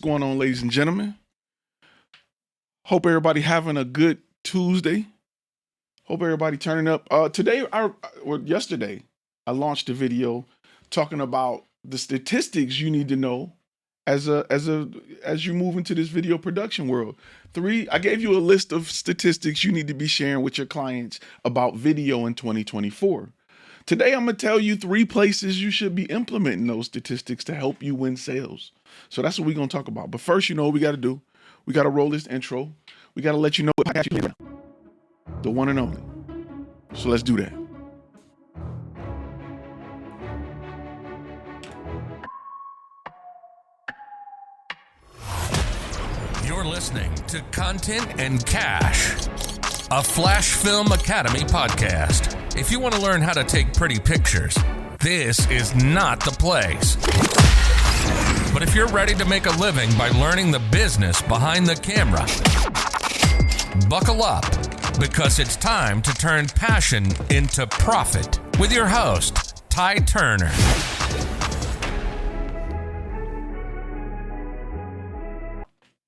going on, ladies and gentlemen? Hope everybody having a good Tuesday. Hope everybody turning up. Yesterday, I launched a video talking about the statistics you need to know as you move into this video production world. I gave you a list of statistics you need to be sharing with your clients about video in 2024. Today, I'm going to tell you 3 places you should be implementing those statistics to help you win sales. So that's what we're going to talk about. But first, you know what we got to do? We got to roll this intro. We got to let you know what podcast you play around. The one and only. So let's do that. You're listening to Content and Cash, a Flashfilm Academy podcast. If you want to learn how to take pretty pictures, this is not the place. But if you're ready to make a living by learning the business behind the camera, buckle up, because it's time to turn passion into profit with your host, Ty Turner.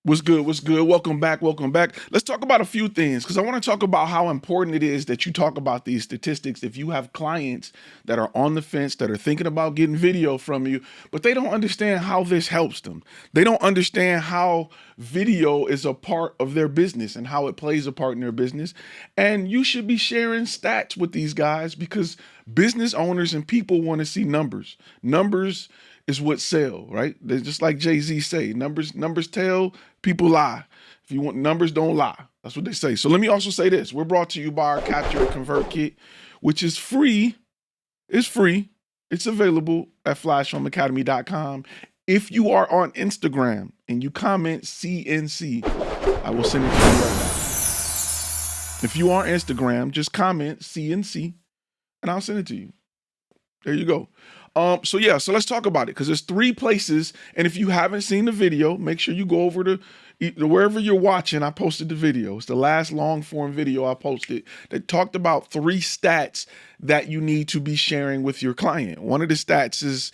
What's good? What's good? Welcome back. Welcome back. Let's talk about a few things because I want to talk about how important it is that you talk about these statistics. If you have clients that are on the fence, that are thinking about getting video from you, but they don't understand how this helps them. They don't understand how video is a part of their business and how it plays a part in their business. And you should be sharing stats with these guys because business owners and people want to see numbers. Numbers is what sell, right? They're just like Jay-Z say, numbers tell, people lie. If you want numbers, don't lie. That's what they say. So let me also say this. We're brought to you by our Capture and Convert Kit, which is free. It's free. It's available at flashfilmacademy.com. If you are on Instagram and you comment CNC, I will send it to you right now. If you are on Instagram, just comment CNC and I'll send it to you. There you go. So let's talk about it because there's 3 places. And if you haven't seen the video, make sure you go over to wherever you're watching. I posted the video. It's the last long form video I posted that talked about 3 stats that you need to be sharing with your client. One of the stats is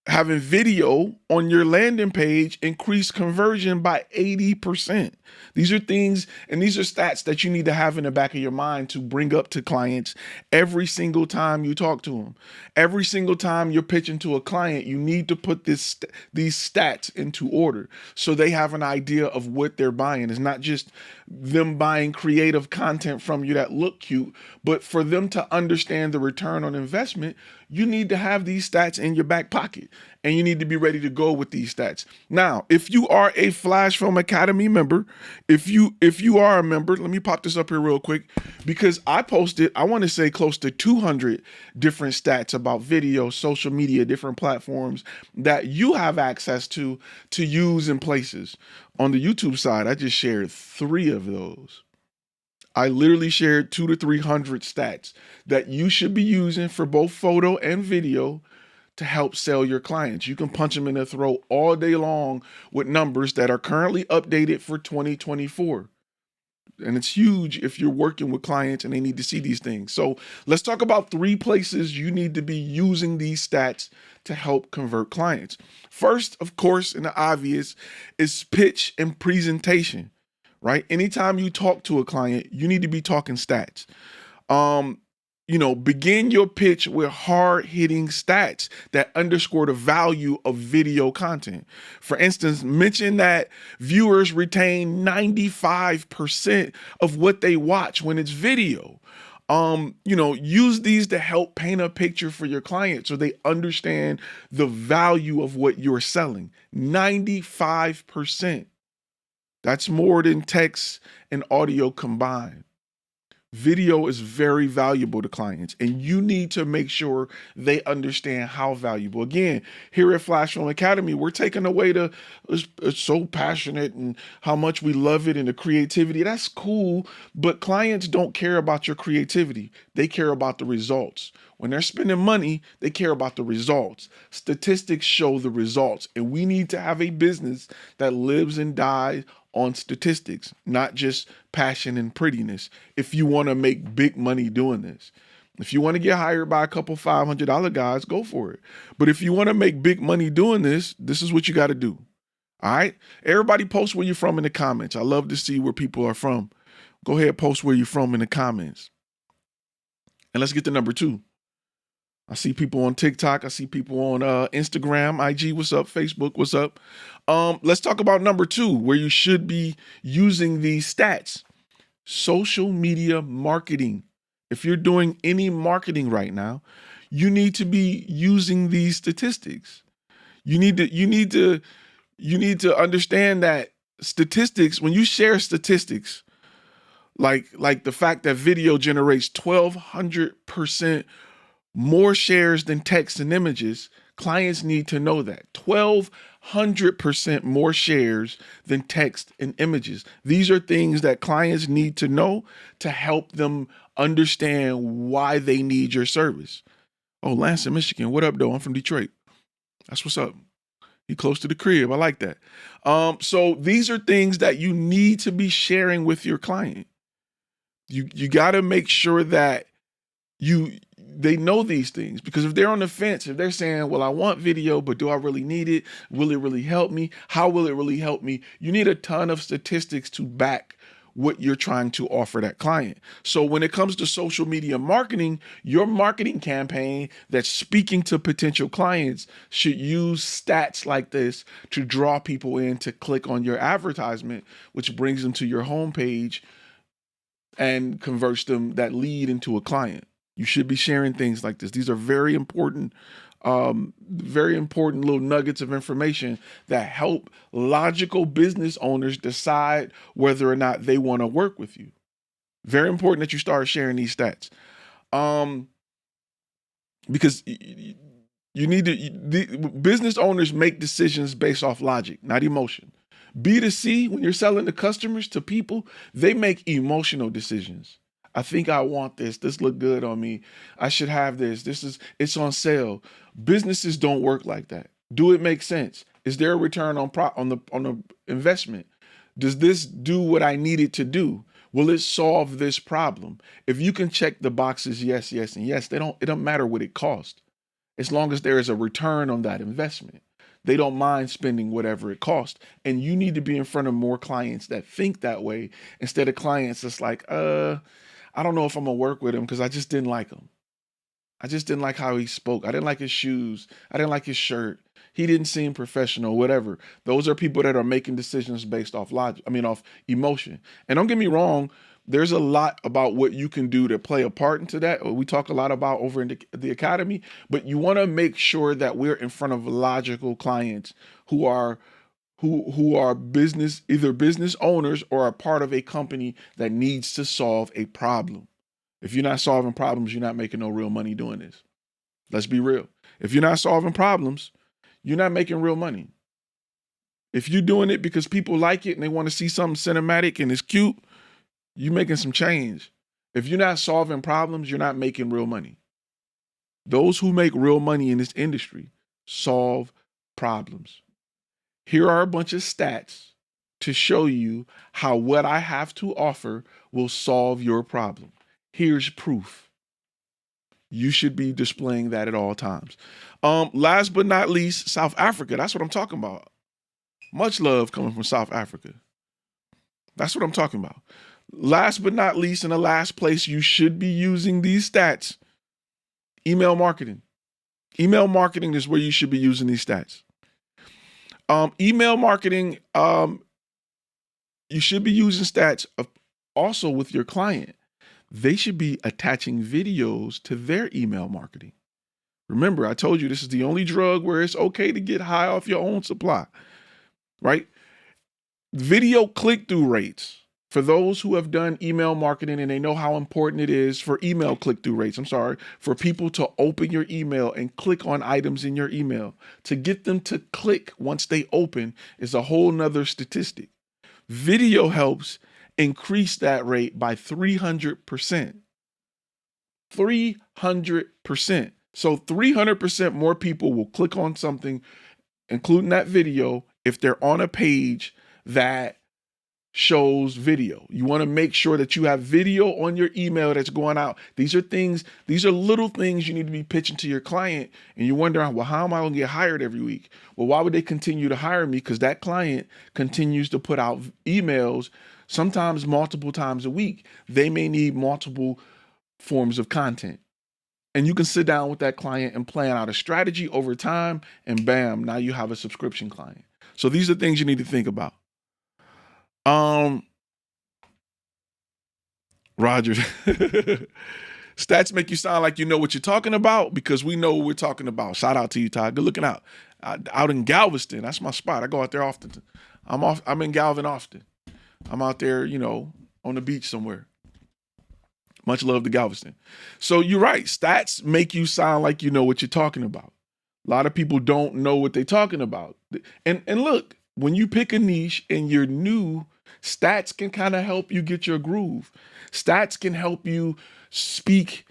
having video on your landing page increase conversion by 80%. These are things and these are stats that you need to have in the back of your mind to bring up to clients every single time you talk to them. Every single time you're pitching to a client, you need to put these stats into order so they have an idea of what they're buying. It's not just them buying creative content from you that look cute, but for them to understand the return on investment, you need to have these stats in your back pocket and you need to be ready to go with these stats. Now, if you are a Flashfilm Academy member, if you are a member, let me pop this up here real quick because I posted, I want to say close to 200 different stats about video, social media, different platforms that you have access to use in places. On the YouTube side, I just shared 3 of those. I literally shared 200 to 300 stats that you should be using for both photo and video to help sell your clients. You can punch them in the throat all day long with numbers that are currently updated for 2024. And it's huge if you're working with clients and they need to see these things. So let's talk about 3 places you need to be using these stats to help convert clients. First, of course, and the obvious is pitch and presentation, right? Anytime you talk to a client, you need to be talking stats. Begin your pitch with hard-hitting stats that underscore the value of video content. For instance, mention that viewers retain 95% of what they watch when it's video. Use these to help paint a picture for your client so they understand the value of what you're selling. 95%. That's more than text and audio combined. Video is very valuable to clients, and you need to make sure they understand how valuable. Again, here at Flashfilm Academy, we're taking away it's so passionate and how much we love it and the creativity. That's cool, but clients don't care about your creativity. They care about the results. When they're spending money, they care about the results. Statistics show the results, and we need to have a business that lives and dies on statistics, not just passion and prettiness. If you want to make big money doing this, if you want to get hired by a couple $500 guys, go for it. But if you want to make big money doing this, this is what you got to do. All right. Everybody post where you're from in the comments. I love to see where people are from. Go ahead, post where you're from in the comments. And let's get to number 2. I see people on TikTok. I see people on Instagram, IG. What's up? Facebook. What's up? Let's talk about number 2, where you should be using these stats. Social media marketing. If you're doing any marketing right now, you need to be using these statistics. You need to understand that statistics, when you share statistics, like the fact that video generates 1,200% more shares than text and images, clients need to know that. 1,200% more shares than text and images. These are things that clients need to know to help them understand why they need your service. Oh, Lance in Michigan. What up, though? I'm from Detroit. That's what's up. You close to the crib. I like that. So these are things that you need to be sharing with your client. You got to make sure that they know these things, because if they're on the fence, if they're saying, well, I want video, but do I really need it? Will it really help me? How will it really help me? You need a ton of statistics to back what you're trying to offer that client. So when it comes to social media marketing, your marketing campaign that's speaking to potential clients should use stats like this to draw people in to click on your advertisement, which brings them to your homepage and converts them, that lead, into a client. You should be sharing things like this. These are very important little nuggets of information that help logical business owners decide whether or not they want to work with you. Very important that you start sharing these stats. Because business owners make decisions based off logic, not emotion. B2C, when you're selling to customers, to people, they make emotional decisions. I think I want this. This look good on me. I should have this. It's on sale. Businesses don't work like that. Do it make sense? Is there a return on the investment? Does this do what I need it to do? Will it solve this problem? If you can check the boxes, yes, yes, and yes, it don't matter what it costs. As long as there is a return on that investment, they don't mind spending whatever it costs. And you need to be in front of more clients that think that way, instead of clients that's like, I don't know if I'm gonna work with him because I just didn't like him. I just didn't like how he spoke. I didn't like his shoes. I didn't like his shirt. He didn't seem professional, whatever. Those are people that are making decisions based off off emotion. And don't get me wrong, there's a lot about what you can do to play a part into that. We talk a lot about over in the academy, but you want to make sure that we're in front of logical clients who are either business owners or are part of a company that needs to solve a problem. If you're not solving problems, you're not making no real money doing this. Let's be real. If you're not solving problems, you're not making real money. If you're doing it because people like it and they want to see something cinematic and it's cute, you're making some change. If you're not solving problems, you're not making real money. Those who make real money in this industry solve problems. Here are a bunch of stats to show you how what I have to offer will solve your problem. Here's proof. You should be displaying that at all times. Last but not least, South Africa. That's what I'm talking about. Much love coming from South Africa. That's what I'm talking about. Last but not least, in the last place you should be using these stats, email marketing. Email marketing is where you should be using these stats. Email marketing, you should be using stats also with your client. They should be attaching videos to their email marketing. Remember, I told you this is the only drug where it's okay to get high off your own supply, right? Video click-through rates. For those who have done email marketing and they know how important it is for email click-through rates, for people to open your email and click on items in your email, to get them to click once they open is a whole nother statistic. Video helps increase that rate by 300%. 300%. So 300% more people will click on something, including that video, if they're on a page that shows video. You want to make sure that you have video on your email that's going out. These are little things you need to be pitching to your client, and you're wondering, well, how am I going to get hired every week? Well, why would they continue to hire me? Because that client continues to put out emails, sometimes multiple times a week. They may need multiple forms of content. And you can sit down with that client and plan out a strategy over time, and bam, now you have a subscription client. So these are things you need to think about. Roger. Stats make you sound like you know what you're talking about, because we know what we're talking about. Shout out to you, Todd. Good looking out. Out in Galveston. That's my spot. I go out there often. I'm in Galvin often. I'm out there, on the beach somewhere. Much love to Galveston. So you're right. Stats make you sound like you know what you're talking about. A lot of people don't know what they're talking about. And look, when you pick a niche and you're new, stats can kind of help you get your groove. Stats can help you speak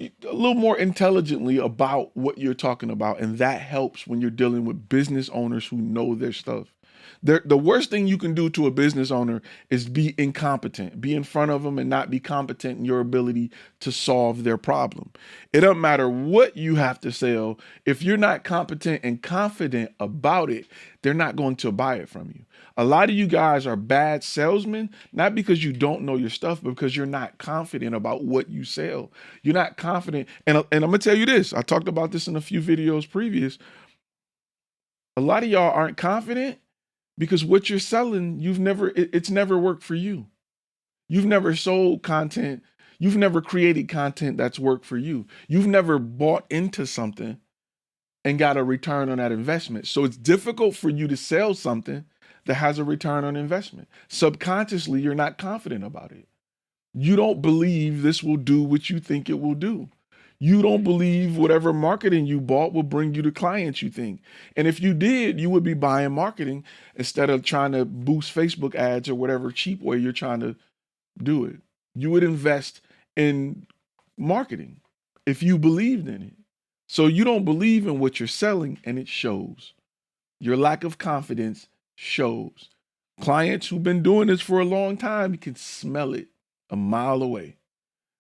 a little more intelligently about what you're talking about. And that helps when you're dealing with business owners who know their stuff. The worst thing you can do to a business owner is be incompetent, be in front of them and not be competent in your ability to solve their problem. It doesn't matter what you have to sell. If you're not competent and confident about it, they're not going to buy it from you. A lot of you guys are bad salesmen, not because you don't know your stuff, but because you're not confident about what you sell. You're not confident. And I'm going to tell you this. I talked about this in a few videos previous. A lot of y'all aren't confident because what you're selling, it's never worked for you. You've never sold content. You've never created content that's worked for you. You've never bought into something and got a return on that investment. So it's difficult for you to sell something that has a return on investment. Subconsciously, you're not confident about it. You don't believe this will do what you think it will do. You don't believe whatever marketing you bought will bring you the clients you think. And if you did, you would be buying marketing instead of trying to boost Facebook ads or whatever cheap way you're trying to do it. You would invest in marketing if you believed in it. So you don't believe in what you're selling, and it shows. Your lack of confidence shows. Clients who've been doing this for a long time, you can smell it a mile away.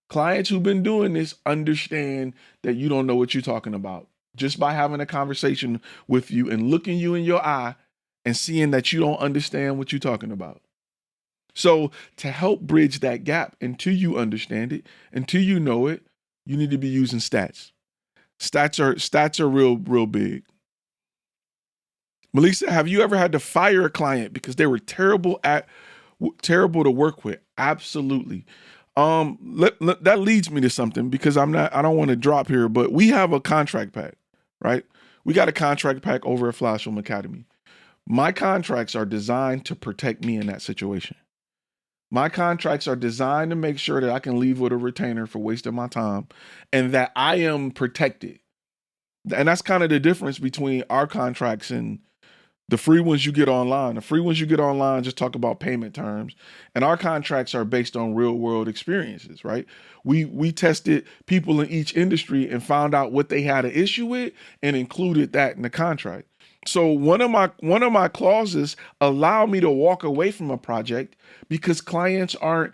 Clients who've been doing this understand that you don't know what you're talking about just by having a conversation with you and looking you in your eye and seeing that you don't understand what you're talking about. So to help bridge that gap until you understand it, until you know it, you need to be using stats. Stats are real big. Melissa, have you ever had to fire a client because they were terrible to work with? Absolutely. That leads me to something, because I don't want to drop here, but we have a contract pack, right? We got a contract pack over at Flashfilm Academy. My contracts are designed to protect me in that situation. My contracts are designed to make sure that I can leave with a retainer for wasting my time and that I am protected. And that's kind of the difference between our contracts and the free ones you get online. The free ones you get online just talk about payment terms. And our contracts are based on real world experiences, right? We tested people in each industry and found out what they had an issue with and included that in the contract. So one of my clauses allow me to walk away from a project because clients aren't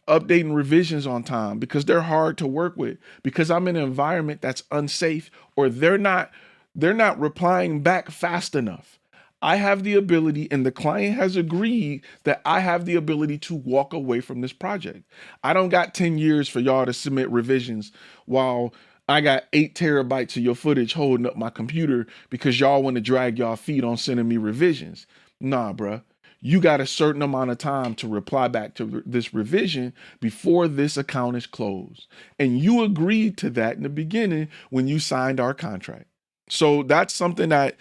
updating revisions on time, because they're hard to work with, because I'm in an environment that's unsafe, or they're not replying back fast enough. I have the ability, and the client has agreed that I have the ability to walk away from this project. I don't got 10 years for y'all to submit revisions while I got 8 terabytes of your footage holding up my computer because y'all want to drag y'all feet on sending me revisions. Nah, bruh. You got a certain amount of time to reply back to this revision before this account is closed. And you agreed to that in the beginning when you signed our contract. So that's something that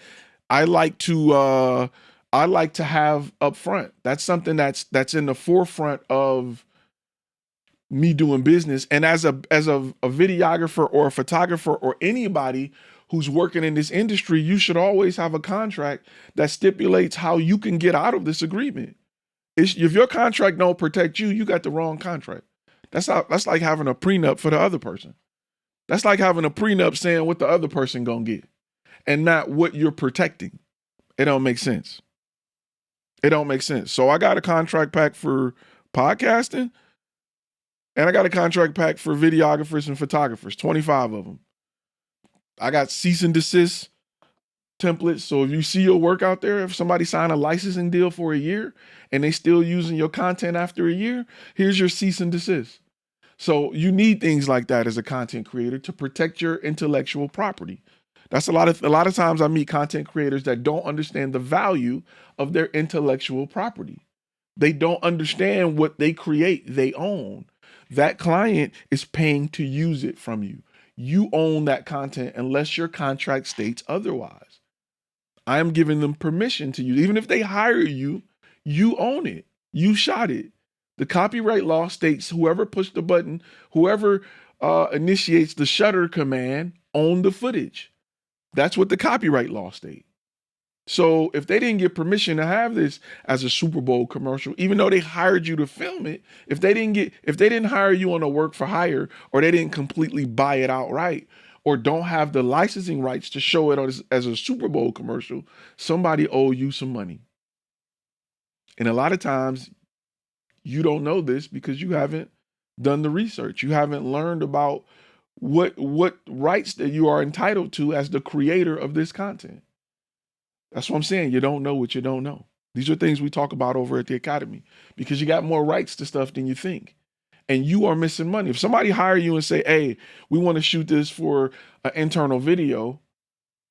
I like to have up front. That's something that's in the forefront of me doing business. And as a videographer or a photographer or anybody who's working in this industry, you should always have a contract that stipulates how you can get out of this agreement. If your contract don't protect you, you got the wrong contract. That's like having a prenup for the other person. That's like having a prenup saying what the other person gonna get and not what you're protecting. It don't make sense. It don't make sense. So I got a contract pack for podcasting, and I got a contract pack for videographers and photographers, 25 of them. I got cease and desist templates. So if you see your work out there, if somebody signed a licensing deal for a year and they still using your content after a year, here's your cease and desist. So you need things like that as a content creator to protect your intellectual property. That's a lot of times I meet content creators that don't understand the value of their intellectual property. They don't understand what they create, they own. That client is paying to use it from you. You own that content unless your contract states otherwise. I am giving them permission to use. Even if they hire you, you own it. You shot it. The copyright law states whoever pushed the button, whoever initiates the shutter command, own the footage. That's what the copyright law states. So if they didn't get permission to have this as a Super Bowl commercial, even though they hired you to film it, if they didn't hire you on a work for hire, or they didn't completely buy it outright, or don't have the licensing rights to show it as a Super Bowl commercial, somebody owe you some money. And a lot of times you don't know this because you haven't done the research. You haven't learned about what rights that you are entitled to as the creator of this content. That's what I'm saying. You don't know what you don't know. These are things we talk about over at the Academy because you got more rights to stuff than you think. And you are missing money. If somebody hire you and say, hey, we want to shoot this for an internal video,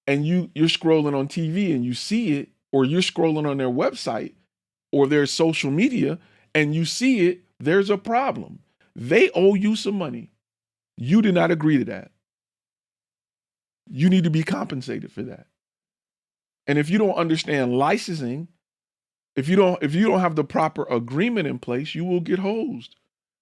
and you're scrolling on TV and you see it, or you're scrolling on their website or their social media and you see it, there's a problem. They owe you some money. You did not agree to that. You need to be compensated for that. And if you don't understand licensing, if you don't have the proper agreement in place, you will get hosed.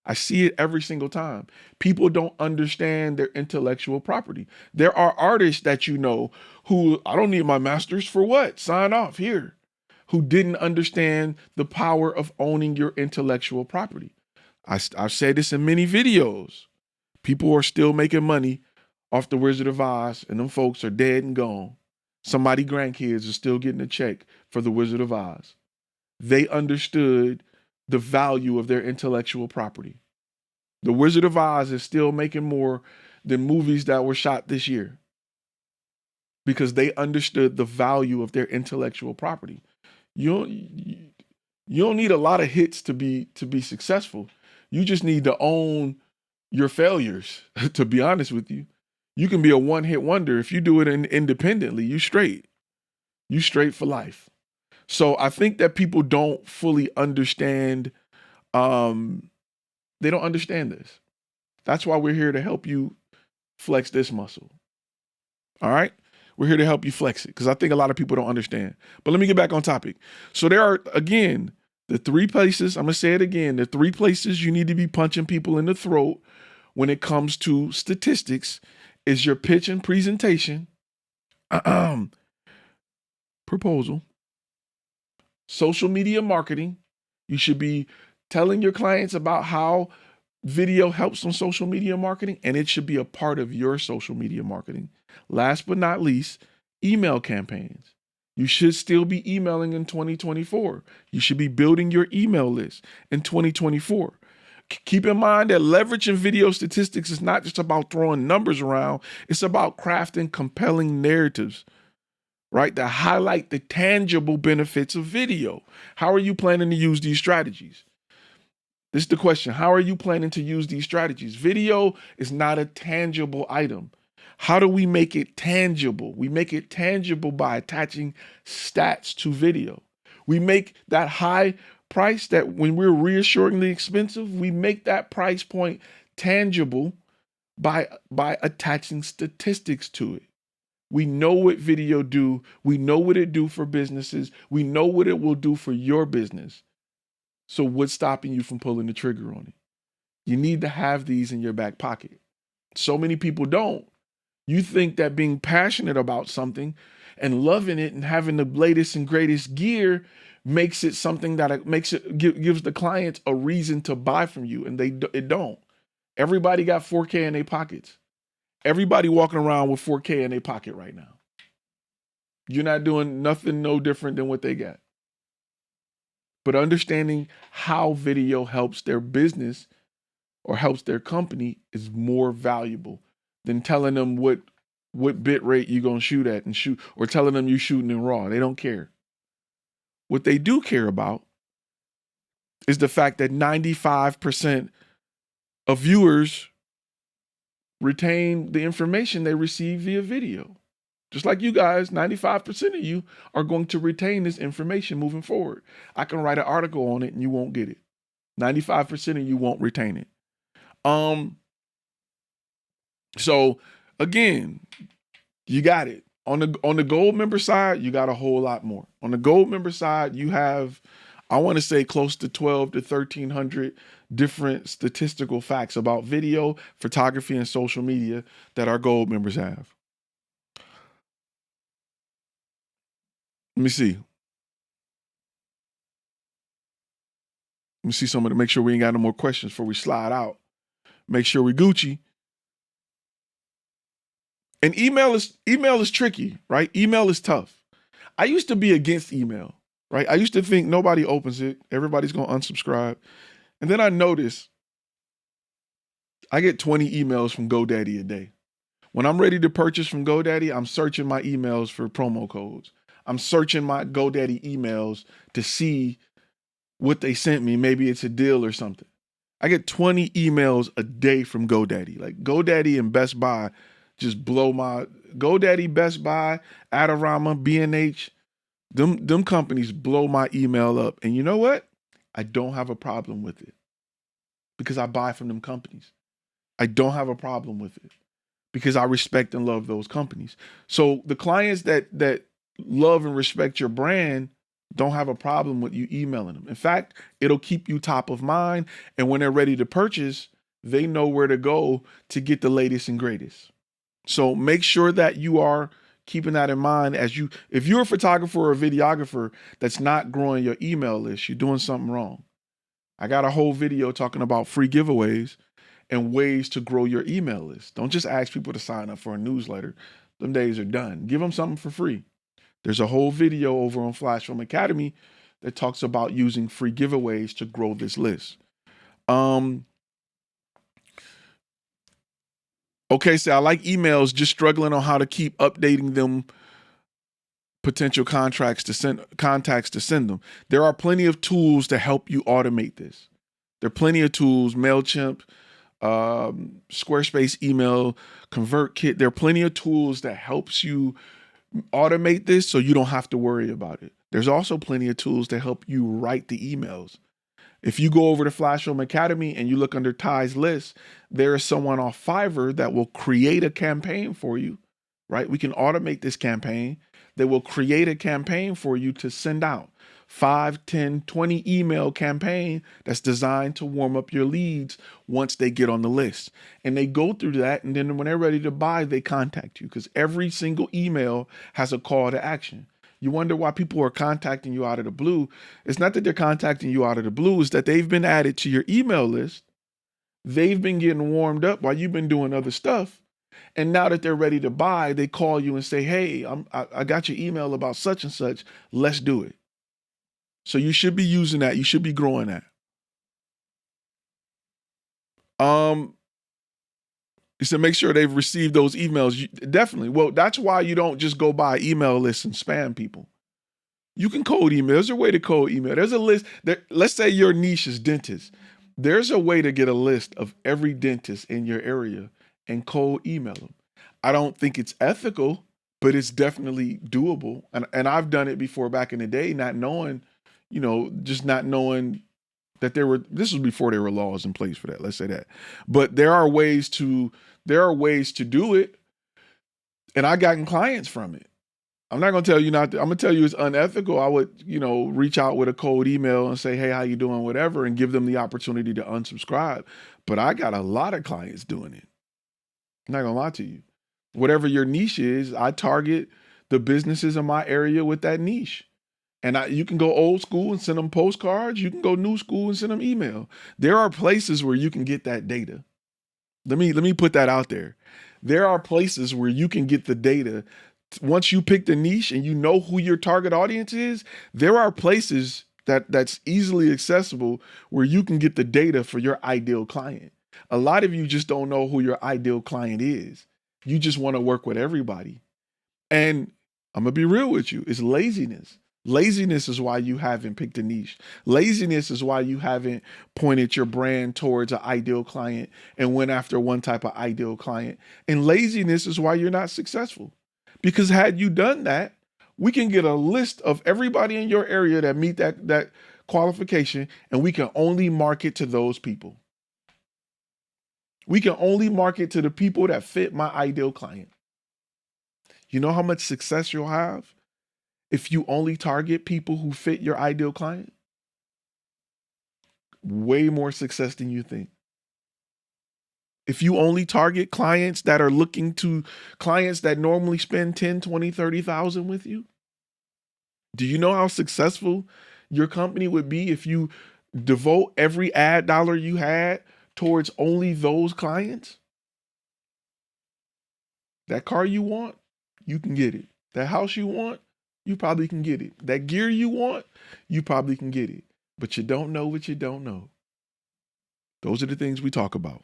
I see it every single time. People don't understand their intellectual property. There are artists that you know who, I don't need my masters for what? Sign off here. Who didn't understand the power of owning your intellectual property. I've said this in many videos. People are still making money off the Wizard of Oz, and them folks are dead and gone. Somebody grandkids are still getting a check for the Wizard of Oz. They understood the value of their intellectual property. The Wizard of Oz is still making more than movies that were shot this year because they understood the value of their intellectual property. You don't need a lot of hits to be successful. You just need to own your failures, to be honest with you. You can be a one-hit wonder. If you do it independently, you straight for life. So I think that people don't fully understand, they don't understand this. That's why we're here to help you flex this muscle. All right? We're here to help you flex it because I think a lot of people don't understand. But let me get back on topic. So there are, again, the three places, I'm going to say it again, the three places you need to be punching people in the throat when it comes to statistics is your pitch and presentation, proposal, social media marketing. You should be telling your clients about how video helps on social media marketing, and it should be a part of your social media marketing. Last but not least, email campaigns. You should still be emailing in 2024. You should be building your email list in 2024. Keep in mind that leveraging video statistics is not just about throwing numbers around. It's about crafting compelling narratives, right, that highlight the tangible benefits of video. How are you planning to use these strategies? This is the question. How are you planning to use these strategies? Video is not a tangible item. How do we make it tangible? We make it tangible by attaching stats to video. We make that high price that when we're reassuringly expensive, we make that price point tangible by attaching statistics to it. We know what video do. We know what it do for businesses. We know what it will do for your business. So what's stopping you from pulling the trigger on it? You need to have these in your back pocket. So many people don't. You think that being passionate about something and loving it and having the latest and greatest gear makes it something that gives the clients a reason to buy from you, and it don't. Everybody got 4K in their pockets. Everybody walking around with 4K in their pocket right now. You're not doing nothing no different than what they got. But understanding how video helps their business or helps their company is more valuable than telling them what bit rate you're gonna shoot at and shoot, or telling them you're shooting in RAW. They don't care. What they do care about is the fact that 95% of viewers retain the information they receive via video. Just like you guys, 95% of you are going to retain this information moving forward. I can write an article on it and you won't get it. 95% of you won't retain it. So again, you got it. On the gold member side, you got a whole lot more. On the gold member side, you have, I want to say, close to 12 to 1,300 different statistical facts about video, photography, and social media that our gold members have. Let me see. Let me see some of them. Make sure we ain't got no more questions before we slide out. Make sure we Gucci. And email is tricky, right? Email is tough. I used to be against email, right? I used to think nobody opens it. Everybody's going to unsubscribe. And then I noticed I get 20 emails from GoDaddy a day. When I'm ready to purchase from GoDaddy, I'm searching my emails for promo codes. I'm searching my GoDaddy emails to see what they sent me. Maybe it's a deal or something. I get 20 emails a day from GoDaddy. Like GoDaddy and Best Buy just blow my GoDaddy, Best Buy, Adorama, B&H. Them companies blow my email up. And you know what? I don't have a problem with it because I buy from them companies. I don't have a problem with it because I respect and love those companies. So the clients that love and respect your brand don't have a problem with you emailing them. In fact, it'll keep you top of mind. And when they're ready to purchase, they know where to go to get the latest and greatest. So make sure that you are keeping that in mind if you're a photographer or a videographer that's not growing your email list, you're doing something wrong. I got a whole video talking about free giveaways and ways to grow your email list. Don't just ask people to sign up for a newsletter. Them days are done. Give them something for free. There's a whole video over on Flashfilm Academy that talks about using free giveaways to grow this list. Okay, so I like emails, just struggling on how to keep updating them, potential contacts to send them. There are plenty of tools to help you automate this. There are plenty of tools, MailChimp, Squarespace email, ConvertKit. There are plenty of tools that helps you automate this so you don't have to worry about it. There's also plenty of tools to help you write the emails. If you go over to Flashfilm Academy and you look under Ty's list, there is someone off Fiverr that will create a campaign for you, right? We can automate this campaign. They will create a campaign for you to send out 5, 10, 20 email campaign that's designed to warm up your leads once they get on the list. And they go through that, and then when they're ready to buy, they contact you because every single email has a call to action. You wonder why people are contacting you out of the blue. It's not that they're contacting you out of the blue. It's that they've been added to your email list. They've been getting warmed up while you've been doing other stuff. And now that they're ready to buy, they call you and say, hey, I got your email about such and such. Let's do it. So you should be using that. You should be growing that. You said make sure they've received those emails. Definitely. Well, that's why you don't just go buy email lists and spam people. You can cold email. There's a way to cold email. There's a list. Let's say your niche is dentist. There's a way to get a list of every dentist in your area and cold email them. I don't think it's ethical, but it's definitely doable. And I've done it before back in the day, not knowing, just not knowing that this was before there were laws in place for that. Let's say that. But there are ways to do it. And I gotten clients from it. I'm not going to tell you not to, I'm going to tell you it's unethical. I would, reach out with a cold email and say, hey, how you doing? Whatever, and give them the opportunity to unsubscribe. But I got a lot of clients doing it. I'm not going to lie to you. Whatever your niche is, I target the businesses in my area with that niche. And you can go old school and send them postcards. You can go new school and send them email. There are places where you can get that data. Let me put that out there. There are places where you can get the data. Once you pick the niche and you know who your target audience is, there are places that's easily accessible where you can get the data for your ideal client. A lot of you just don't know who your ideal client is. You just want to work with everybody. And I'm going to be real with you. It's laziness. Laziness is why you haven't picked a niche. Laziness is why you haven't pointed your brand towards an ideal client and went after one type of ideal client. And laziness is why you're not successful. Because had you done that, we can get a list of everybody in your area that meet that qualification, and we can only market to those people. We can only market to the people that fit my ideal client. You know how much success you'll have if you only target people who fit your ideal client? Way more success than you think. If you only target clients that are clients that normally spend 10, 20, 30,000 with you, do you know how successful your company would be if you devote every ad dollar you had towards only those clients? That car you want, you can get it. That house you want, you probably can get it. That gear you want, you probably can get it. But you don't know what you don't know. Those are the things we talk about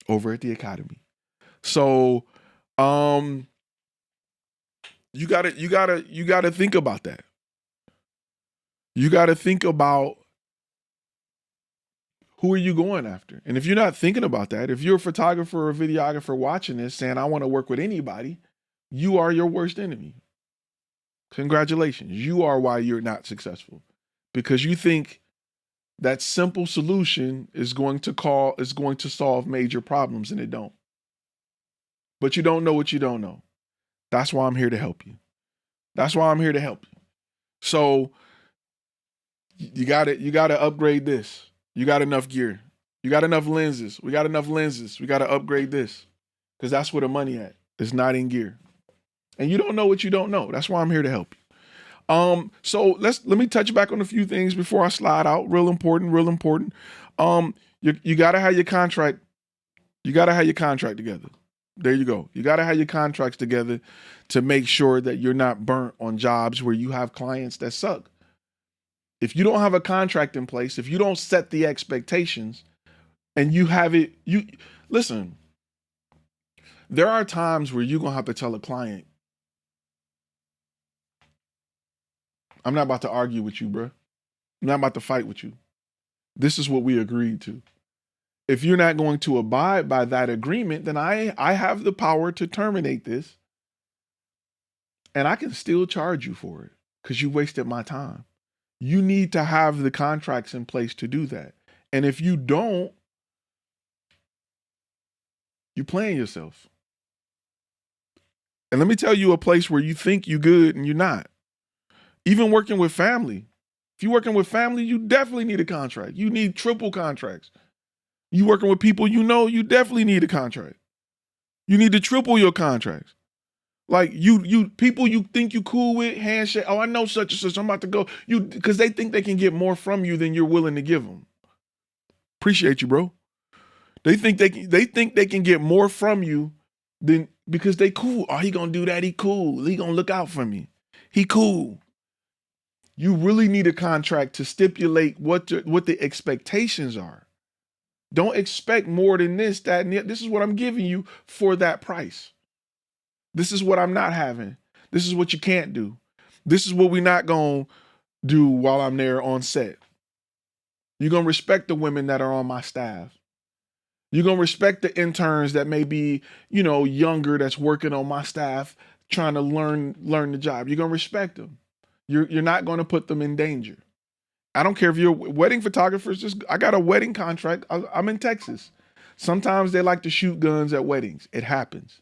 over at the Academy. So, you gotta think about that. You gotta think about who are you going after? And if you're not thinking about that, if you're a photographer or a videographer watching this saying, I want to work with anybody, you are your worst enemy. Congratulations. You are why you're not successful, because you think that simple solution is going to solve major problems, and it don't. But you don't know what you don't know. That's why I'm here to help you. That's why I'm here to help you. So you got to upgrade this. You got enough gear. You got enough lenses. We got enough lenses. We got to upgrade this, because that's where the money at. It's not in gear. And you don't know what you don't know. That's why I'm here to help you. So let me touch back on a few things before I slide out. Real important. You gotta have your contract. You gotta have your contract together. There you go. You gotta have your contracts together to make sure that you're not burnt on jobs where you have clients that suck. If you don't have a contract in place, if you don't set the expectations, and you have it, listen. There are times where you're gonna have to tell a client, I'm not about to argue with you, bro. I'm not about to fight with you. This is what we agreed to. If you're not going to abide by that agreement, then I have the power to terminate this. And I can still charge you for it because you wasted my time. You need to have the contracts in place to do that. And if you don't, you're playing yourself. And let me tell you a place where you think you're good and you're not. Even working with family. If you're working with family, you definitely need a contract. You need triple contracts. You working with people you definitely need a contract. You need to triple your contracts. Like you people you think you cool with, handshake. Oh, I know such and such. I'm about to go. Because they think they can get more from you than you're willing to give them. Appreciate you, bro. They think they can get more from you than because they cool. Oh, he gonna do that. He cool. He gonna look out for me. He cool. You really need a contract to stipulate what the expectations are. Don't expect more than this, that, and this is what I'm giving you for that price. This is what I'm not having. This is what you can't do. This is what we're not going to do while I'm there on set. You're going to respect the women that are on my staff. You're going to respect the interns that may be, younger, that's working on my staff, trying to learn the job. You're going to respect them. You're not going to put them in danger. I don't care if you're wedding photographers. I got a wedding contract. I'm in Texas. Sometimes they like to shoot guns at weddings. It happens.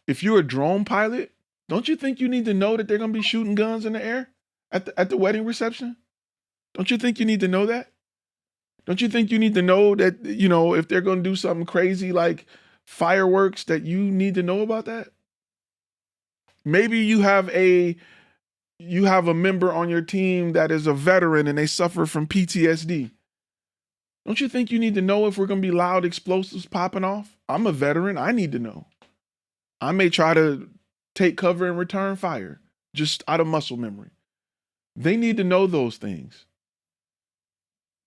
If you're a drone pilot, don't you think you need to know that they're going to be shooting guns in the air at the wedding reception? Don't you think you need to know that? Don't you think you need to know that, if they're going to do something crazy like fireworks, that you need to know about that? Maybe you have a member on your team that is a veteran and they suffer from PTSD. Don't you think you need to know if we're going to be loud explosives popping off? I'm a veteran. I need to know. I may try to take cover and return fire just out of muscle memory. They need to know those things.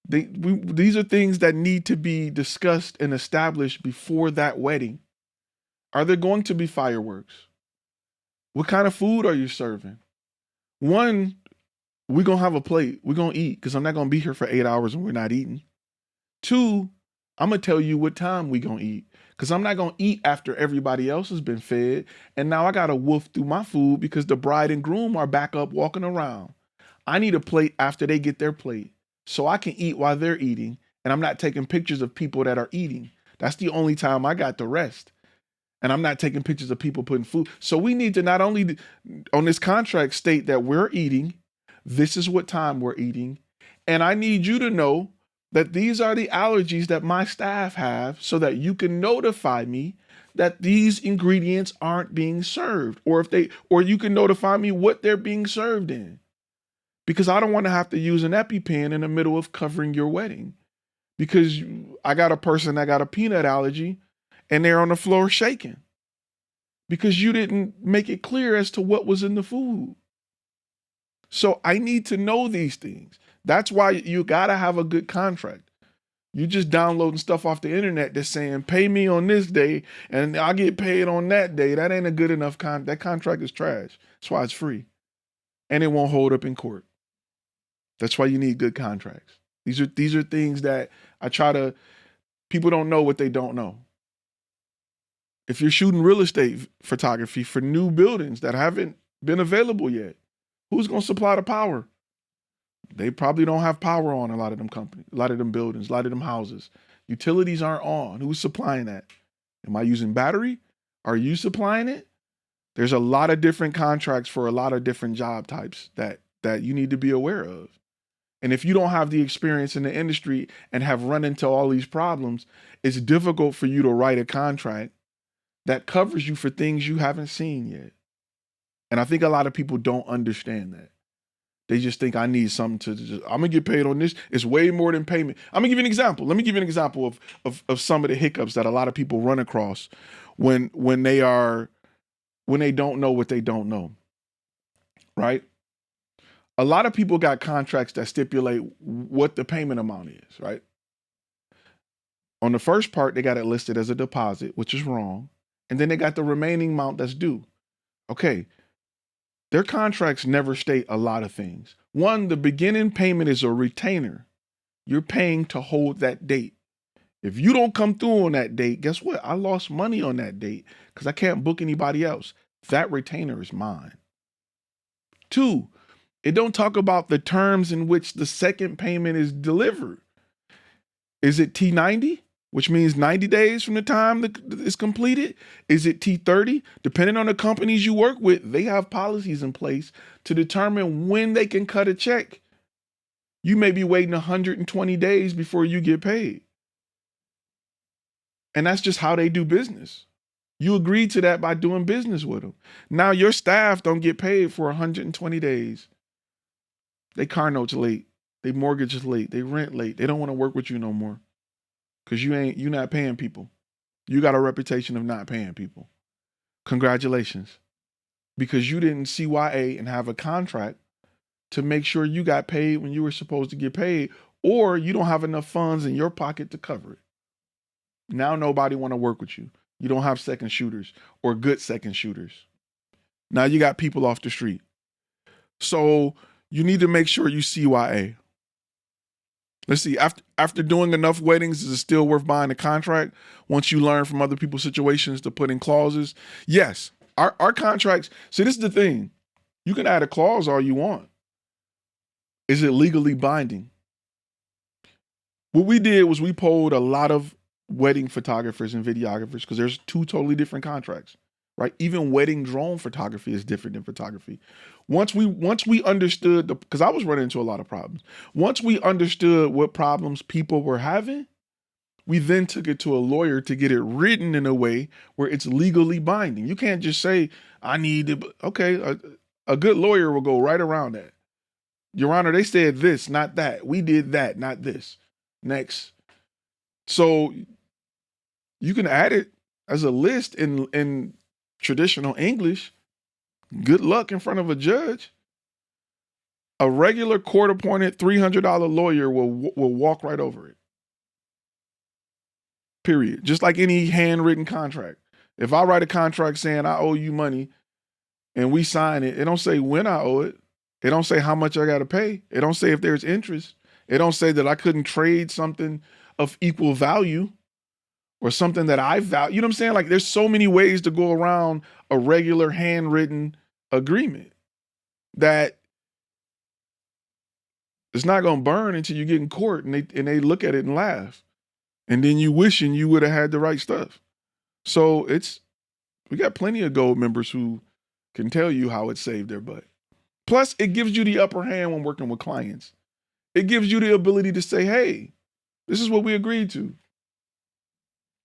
These are things that need to be discussed and established before that wedding. Are there going to be fireworks? What kind of food are you serving? One, we're going to have a plate. We're going to eat because I'm not going to be here for 8 hours and we're not eating. Two, I'm going to tell you what time we're going to eat because I'm not going to eat after everybody else has been fed. And now I got to wolf through my food because the bride and groom are back up walking around. I need a plate after they get their plate so I can eat while they're eating. And I'm not taking pictures of people that are eating. That's the only time I got to rest. And I'm not taking pictures of people putting food. So we need to not only on this contract state that we're eating, this is what time we're eating. And I need you to know that these are the allergies that my staff have so that you can notify me that these ingredients aren't being served, or you can notify me what they're being served in. Because I don't want to have to use an EpiPen in the middle of covering your wedding. Because I got a person that got a peanut allergy and they're on the floor shaking because you didn't make it clear as to what was in the food. So I need to know these things. That's why you got to have a good contract. You just downloading stuff off the internet that's saying, pay me on this day and I'll get paid on that day. That ain't a good enough that contract is trash. That's why it's free. And it won't hold up in court. That's why you need good contracts. These are things that people don't know what they don't know. If you're shooting real estate photography for new buildings that haven't been available yet, who's going to supply the power? They probably don't have power on a lot of them companies, a lot of them buildings, a lot of them houses. Utilities aren't on. Who's supplying that? Am I using battery? Are you supplying it? There's a lot of different contracts for a lot of different job types that you need to be aware of. And if you don't have the experience in the industry and have run into all these problems, it's difficult for you to write a contract that covers you for things you haven't seen yet. And I think a lot of people don't understand that. They just think I need something I'm going to get paid on this. It's way more than payment. I'm going to give you an example. Let me give you an example of some of the hiccups that a lot of people run across when they don't know what they don't know, right? A lot of people got contracts that stipulate what the payment amount is, right? On the first part, they got it listed as a deposit, which is wrong. And then they got the remaining amount that's due. Okay. Their contracts never state a lot of things. One, the beginning payment is a retainer. You're paying to hold that date. If you don't come through on that date, guess what? I lost money on that date because I can't book anybody else. That retainer is mine. Two, it don't talk about the terms in which the second payment is delivered. Is it T90, which means 90 days from the time it's completed? Is it T30? Depending on the companies you work with, they have policies in place to determine when they can cut a check. You may be waiting 120 days before you get paid. And that's just how they do business. You agreed to that by doing business with them. Now your staff don't get paid for 120 days. They car notes late. They mortgage is late. They rent late. They don't want to work with you no more. Because you're not paying people. You got a reputation of not paying people. Congratulations. Because you didn't CYA and have a contract to make sure you got paid when you were supposed to get paid, or you don't have enough funds in your pocket to cover it. Now nobody want to work with you. You don't have second shooters or good second shooters. Now you got people off the street. So you need to make sure you CYA. Let's see, after doing enough weddings, is it still worth buying a contract once you learn from other people's situations to put in clauses? Yes. Our contracts, see, this is the thing. You can add a clause all you want. Is it legally binding? What we did was we polled a lot of wedding photographers and videographers because there's two totally different contracts, right? Even wedding drone photography is different than photography. Once we understood because I was running into a lot of problems. Once we understood what problems people were having, we then took it to a lawyer to get it written in a way where it's legally binding. You can't just say, I need it. Okay, a good lawyer will go right around that. Your Honor, they said this, not that. We did that, not this. Next. So you can add it as a list in traditional English. Good luck in front of a judge. A regular court-appointed $300 lawyer will walk right over it. Period. Just like any handwritten contract. If I write a contract saying I owe you money and we sign it, it don't say when I owe it. It don't say how much I got to pay. It don't say if there's interest. It don't say that I couldn't trade something of equal value or something that I value. You know what I'm saying? Like there's so many ways to go around a regular handwritten agreement that it's not going to burn until you get in court and they look at it and laugh. And then you wishing you would have had the right stuff. So we got plenty of gold members who can tell you how it saved their butt. Plus, it gives you the upper hand when working with clients. It gives you the ability to say, hey, this is what we agreed to.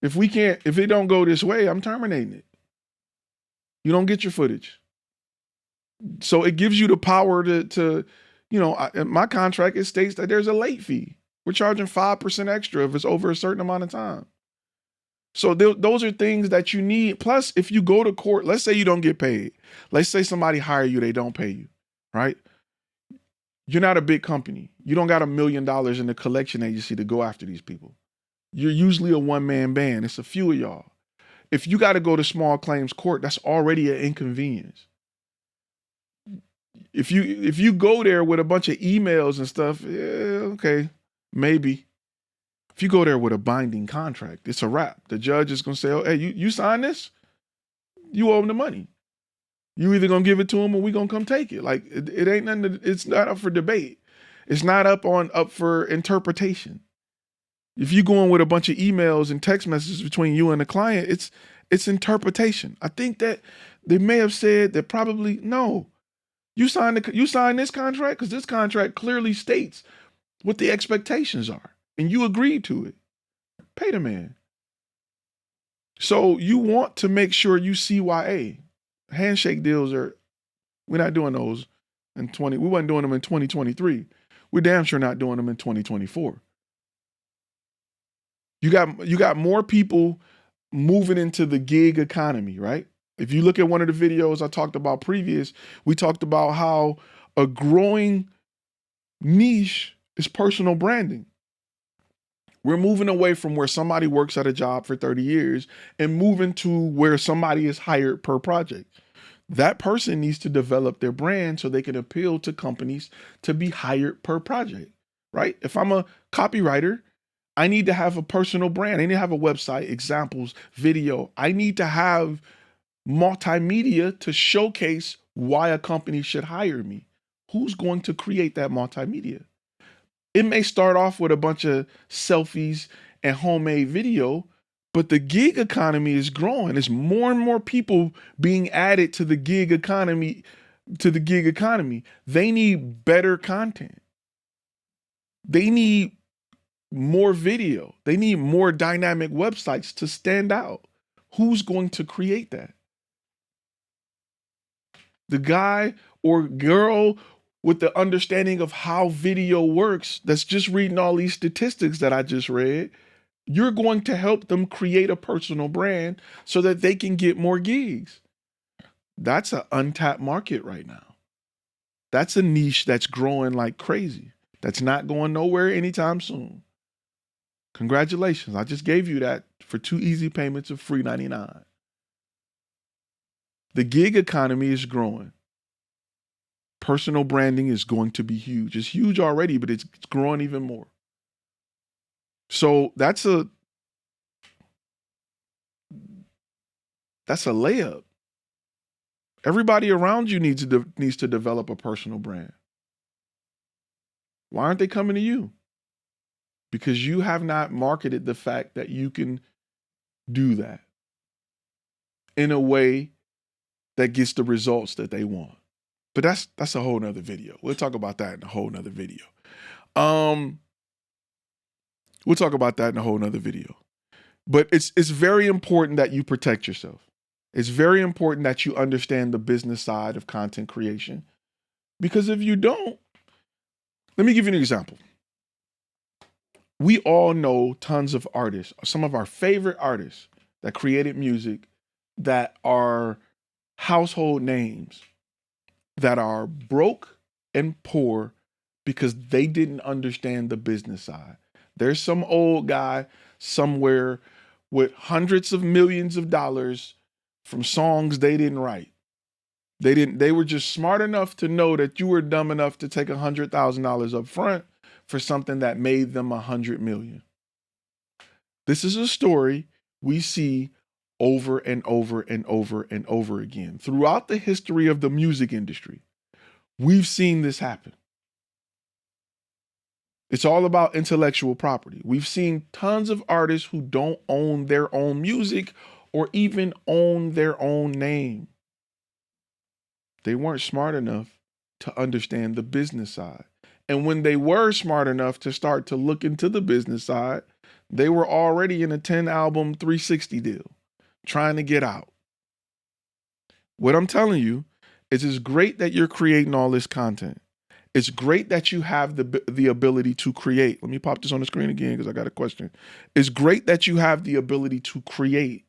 If it don't go this way, I'm terminating it. You don't get your footage. So it gives you the power to in my contract, it states that there's a late fee. We're charging 5% extra if it's over a certain amount of time. So those are things that you need. Plus, if you go to court, let's say you don't get paid. Let's say somebody hire you, they don't pay you, right? You're not a big company. You don't got $1 million in the collection agency to go after these people. You're usually a one-man band. It's a few of y'all. If you got to go to small claims court, that's already an inconvenience. If you go there with a bunch of emails and stuff, yeah, okay, maybe. If you go there with a binding contract, it's a wrap. The judge is going to say, oh, hey, you sign this? You owe him the money. You either going to give it to him or we going to come take it. Like, it ain't nothing, it's not up for debate. It's not up for interpretation. If you go in with a bunch of emails and text messages between you and the client, it's interpretation. I think that they may have said that probably, no, you signed this contract because this contract clearly states what the expectations are. And you agreed to it. Pay the man. So you want to make sure you CYA. Handshake deals we're not doing those we wasn't doing them in 2023. We're damn sure not doing them in 2024. You got more people moving into the gig economy, right? If you look at one of the videos I talked about previous, we talked about how a growing niche is personal branding. We're moving away from where somebody works at a job for 30 years and moving to where somebody is hired per project. That person needs to develop their brand so they can appeal to companies to be hired per project, right? If I'm a copywriter, I need to have a personal brand. I need to have a website, examples, video. I need to have multimedia to showcase why a company should hire me. Who's going to create that multimedia? It may start off with a bunch of selfies and homemade video, but the gig economy is growing. There's more and more people being added to the gig economy. They need better content. They need more video. They need more dynamic websites to stand out. Who's going to create that? The guy or girl with the understanding of how video works, that's just reading all these statistics that I just read, you're going to help them create a personal brand so that they can get more gigs. That's an untapped market right now. That's a niche that's growing like crazy. That's not going nowhere anytime soon. Congratulations. I just gave you that for 2 easy payments of free $99. The gig economy is growing. Personal branding is going to be huge. It's huge already, but it's growing even more. So that's a layup. Everybody around you needs to develop a personal brand. Why aren't they coming to you? Because you have not marketed the fact that you can do that in a way that gets the results that they want. But that's a whole nother video. We'll talk about that in a whole nother video. But it's very important that you protect yourself. It's very important that you understand the business side of content creation. Because if you don't, let me give you an example. We all know tons of artists, some of our favorite artists that created music that are household names, that are broke and poor because they didn't understand the business side. There's some old guy somewhere with hundreds of millions of dollars from songs they didn't write. They were just smart enough to know that you were dumb enough to take $100,000 up front for something that made them $100 million. This is a story we see over and over and over and over again. Throughout the history of the music industry, we've seen this happen. It's all about intellectual property. We've seen tons of artists who don't own their own music or even own their own name. They weren't smart enough to understand the business side. And when they were smart enough to start to look into the business side, they were already in a 10-album 360 deal, trying to get out. What I'm telling you is it's great that you're creating all this content. It's great that you have the ability to create. Let me pop this on the screen again because I got a question. It's great that you have the ability to create,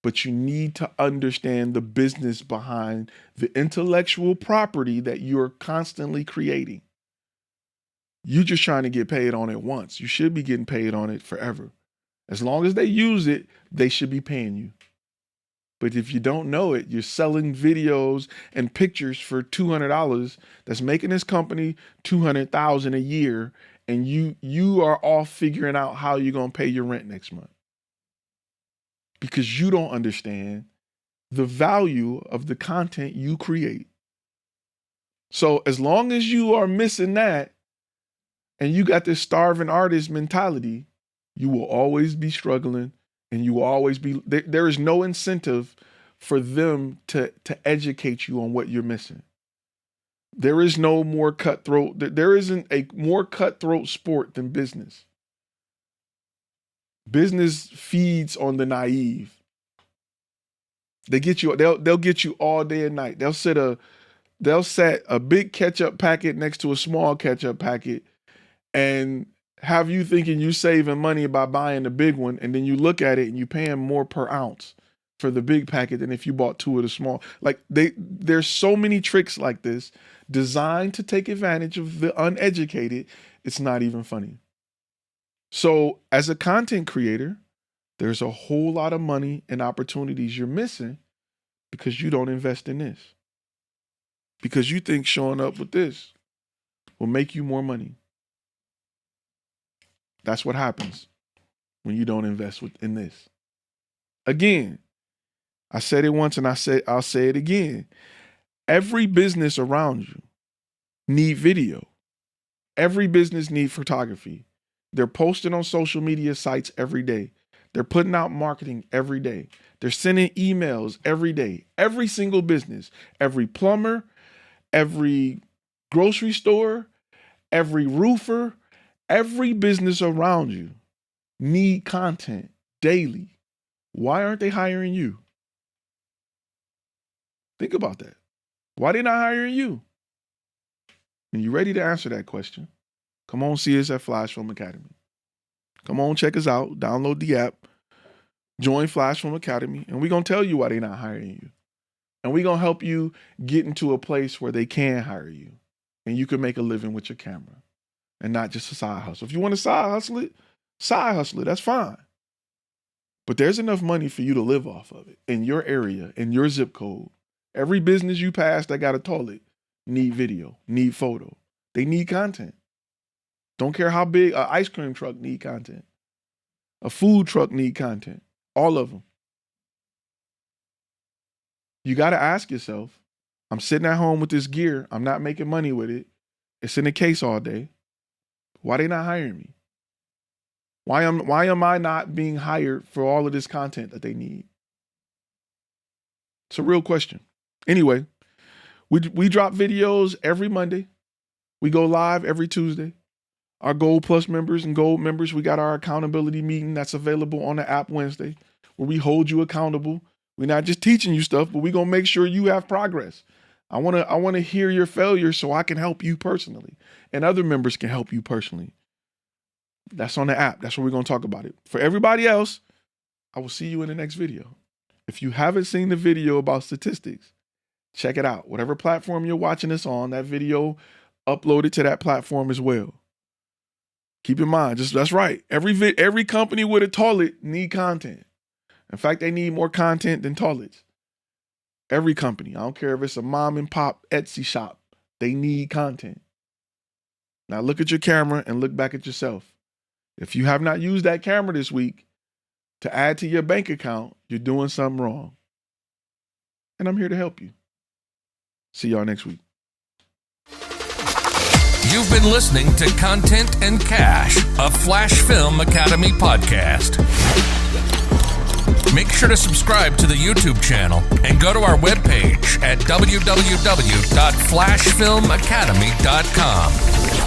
but you need to understand the business behind the intellectual property that you're constantly creating. You're just trying to get paid on it once. You should be getting paid on it forever. As long as they use it, they should be paying you. But if you don't know it, you're selling videos and pictures for $200 that's making this company $200,000 a year, and you are off figuring out how you're going to pay your rent next month. Because you don't understand the value of the content you create. So as long as you are missing that and you got this starving artist mentality, you will always be struggling and you will always be, there is no incentive for them to educate you on what you're missing. There is no more cutthroat, there isn't a more cutthroat sport than business. Business feeds on the naive. They'll get you all day and night. They'll set a big ketchup packet next to a small ketchup packet and have you thinking you saving money by buying the big one, and then you look at it and you paying more per ounce for the big packet than if you bought two of the small. Like there's so many tricks like this designed to take advantage of the uneducated. It's not even funny. So as a content creator, there's a whole lot of money and opportunities you're missing because you don't invest in this. Because you think showing up with this will make you more money. That's what happens when you don't invest in this. Again, I said it once and I'll say it again. Every business around you need video. Every business need photography. They're posting on social media sites every day. They're putting out marketing every day. They're sending emails every day. Every single business, every plumber, every grocery store, every roofer, every business around you need content daily. Why aren't they hiring you? Think about that. Why they not hiring you? And you ready to answer that question? Come on, see us at Flashfilm Academy. Come on, check us out. Download the app. Join Flashfilm Academy. And we're going to tell you why they're not hiring you. And we're going to help you get into a place where they can hire you. And you can make a living with your camera. And not just a side hustle. If you want to side hustle it, that's fine. But there's enough money for you to live off of it in your area, in your zip code. Every business you pass that got a toilet need video, need photo. They need content. Don't care how big an ice cream truck need content. A food truck need content. All of them. You got to ask yourself, I'm sitting at home with this gear. I'm not making money with it. It's in a case all day. Why they not hiring me? Why am I not being hired for all of this content that they need? It's a real question. Anyway, we drop videos every Monday. We go live every Tuesday. Our Gold Plus members and Gold members, we got our accountability meeting that's available on the app Wednesday, where we hold you accountable. We're not just teaching you stuff, but we're going to make sure you have progress. I want to hear your failures so I can help you personally, and other members can help you personally. That's on the app. That's where we're going to talk about it. For everybody else, I will see you in the next video. If you haven't seen the video about statistics, Check it out. Whatever platform you're watching this on, that video uploaded to that platform as well. Keep in mind, that's right. Every company with a toilet need content. In fact, they need more content than toilets. Every company. I don't care if it's a mom and pop Etsy shop. They need content. Now look at your camera and look back at yourself. If you have not used that camera this week to add to your bank account, you're doing something wrong. And I'm here to help you. See y'all next week. You've been listening to Content and Cash, a Flashfilm Academy podcast. Make sure to subscribe to the YouTube channel and go to our webpage at www.flashfilmacademy.com.